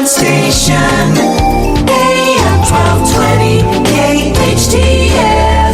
Station, AM 1220, KHTS.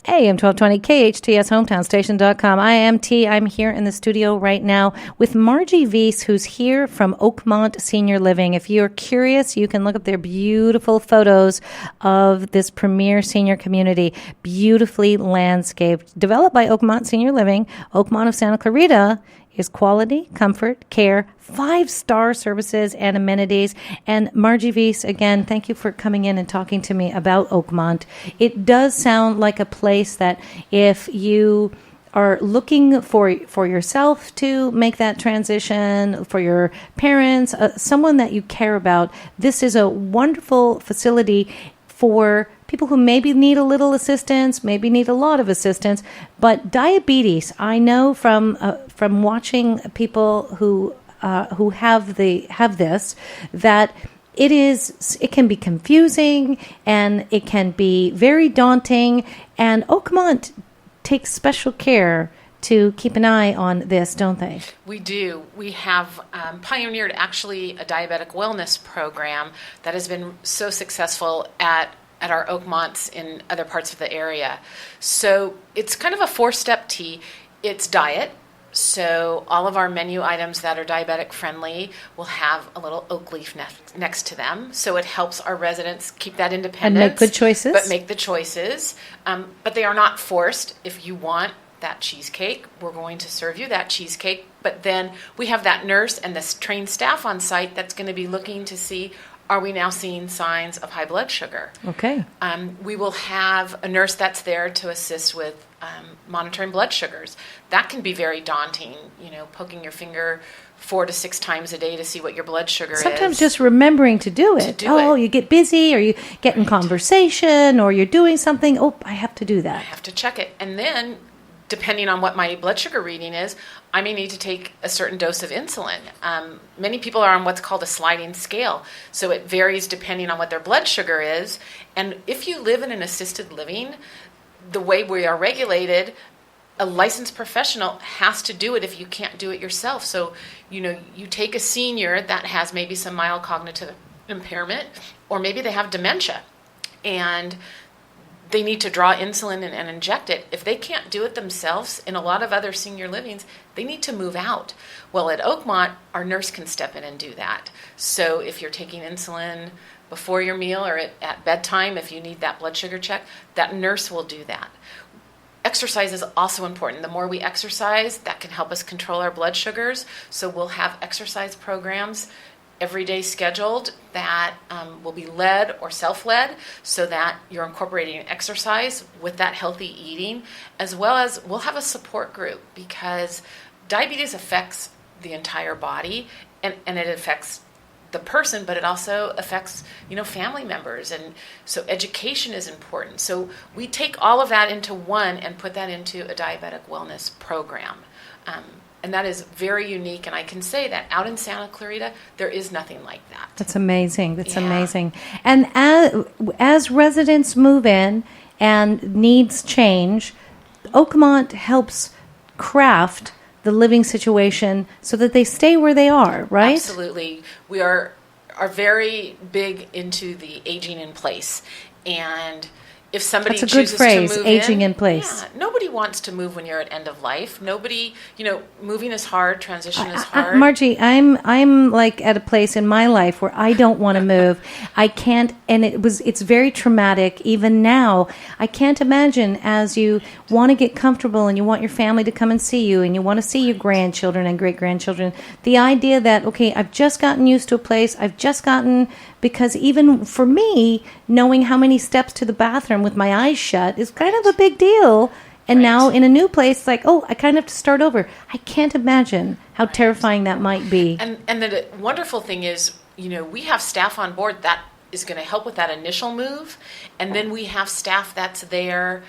AM 1220, KHTS, HometownStation.com. I am T. I'm here in the studio right now with Margie Veis, who's here from Oakmont Senior Living. If you're curious, you can look up their beautiful photos of this premier senior community, beautifully landscaped, developed by Oakmont Senior Living. Oakmont of Santa Clarita is quality, comfort, care, 5-star services and amenities. And Margie Veis, again, thank you for coming in and talking to me about Oakmont. It does sound like a place that if you are looking for yourself to make that transition, for your parents, someone that you care about, this is a wonderful facility for people who maybe need a little assistance, maybe need a lot of assistance. But diabetes, I know from watching people who have this, that it can be confusing and it can be very daunting. And Oakmont takes special care to keep an eye on this, don't they? We do. We have pioneered actually a diabetic wellness program that has been so successful at our Oakmonts in other parts of the area. So it's kind of a 4-step T. It's diet. So all of our menu items that are diabetic friendly will have a little oak leaf next to them. So it helps our residents keep that independence. And make good choices. But make the choices. But they are not forced. If you want that cheesecake, we're going to serve you that cheesecake. But then we have that nurse and this trained staff on site that's going to be looking to see, are we now seeing signs of high blood sugar? Okay. We will have a nurse that's there to assist with monitoring blood sugars. That can be very daunting, poking your finger 4 to 6 times a day to see what your blood sugar is. Sometimes just remembering to do it. You get busy, or you get in conversation, or you're doing something. Oh, I have to do that. I have to check it. And then, depending on what my blood sugar reading is, I may need to take a certain dose of insulin. Many people are on what's called a sliding scale, so it varies depending on what their blood sugar is. And if you live in an assisted living, the way we are regulated, a licensed professional has to do it if you can't do it yourself. So, you take a senior that has maybe some mild cognitive impairment, or maybe they have dementia, and they need to draw insulin and inject it. If they can't do it themselves, in a lot of other senior livings, they need to move out. Well, at Oakmont, our nurse can step in and do that. So if you're taking insulin before your meal or at bedtime, if you need that blood sugar check, that nurse will do that. Exercise is also important. The more we exercise, that can help us control our blood sugars. So we'll have exercise programs every day scheduled that will be led or self-led, so that you're incorporating exercise with that healthy eating, as well as we'll have a support group, because diabetes affects the entire body, and it affects the person, but it also affects family members, and so education is important. So we take all of that into one and put that into a diabetic wellness program. And that is very unique, and I can say that out in Santa Clarita, there is nothing like that. That's amazing. That's amazing. And as residents move in and needs change, Oakmont helps craft the living situation so that they stay where they are, right? Absolutely. We are very big into the aging in place, and if somebody That's a good chooses phrase, to move aging in place. Yeah, nobody wants to move when you're at end of life. Nobody, moving is hard, transition is hard. Margie, I'm like at a place in my life where I don't want to move. I can't, and it's very traumatic. Even now, I can't imagine, as you want to get comfortable and you want your family to come and see you, and you want to see your grandchildren and great-grandchildren, the idea that, okay, I've just gotten used to a place, because even for me, knowing how many steps to the bathroom with my eyes shut is kind of a big deal. And now in a new place, like, I kind of have to start over. I can't imagine how terrifying that might be. And the wonderful thing is, we have staff on board that is going to help with that initial move. And then we have staff that's there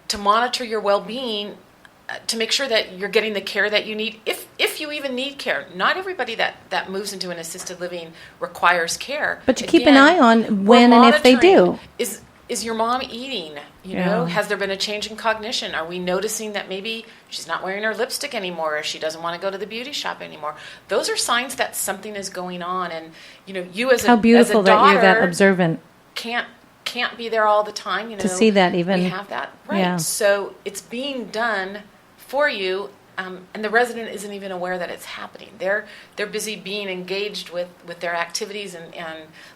to monitor your well-being, to make sure that you're getting the care that you need, if you even need care. Not everybody that moves into an assisted living requires care. But you keep an eye on when and if they do. is your mom eating? You know, has there been a change in cognition? Are we noticing that maybe she's not wearing her lipstick anymore, or she doesn't want to go to the beauty shop anymore? Those are signs that something is going on. And, you know, you as a, How beautiful as a daughter that you're that observant. Can't be there all the time. You know, To see that even. we have that, right? Yeah. So it's being done for you. And the resident isn't even aware that it's happening. They're busy being engaged with their activities and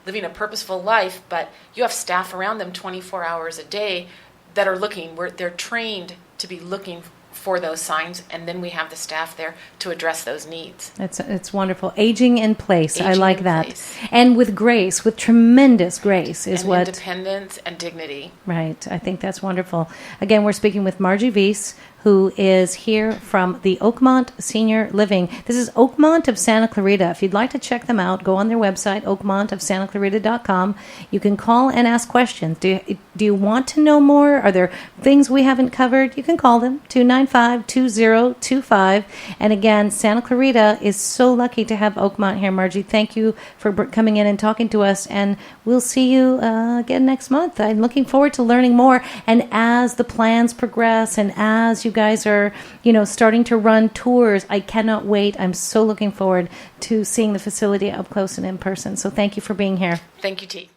living a purposeful life, but you have staff around them 24 hours a day that are looking. They're trained to be looking for those signs, and then we have the staff there to address those needs. It's wonderful. Aging in place. I Aging like in that. place. And with grace, with tremendous grace is And what... independence and dignity. Right. I think that's wonderful. Again, we're speaking with Margie Veis, who is here from the Oakmont Senior Living. This is Oakmont of Santa Clarita. If you'd like to check them out, go on their website, oakmontofsantaclarita.com. You can call and ask questions. Do you want to know more? Are there things we haven't covered? You can call them, 295-2025. And again, Santa Clarita is so lucky to have Oakmont here. Margie, thank you for coming in and talking to us. And we'll see you again next month. I'm looking forward to learning more. And as the plans progress and as you guys are, starting to run tours, I cannot wait. I'm so looking forward to seeing the facility up close and in person. So thank you for being here. Thank you, T.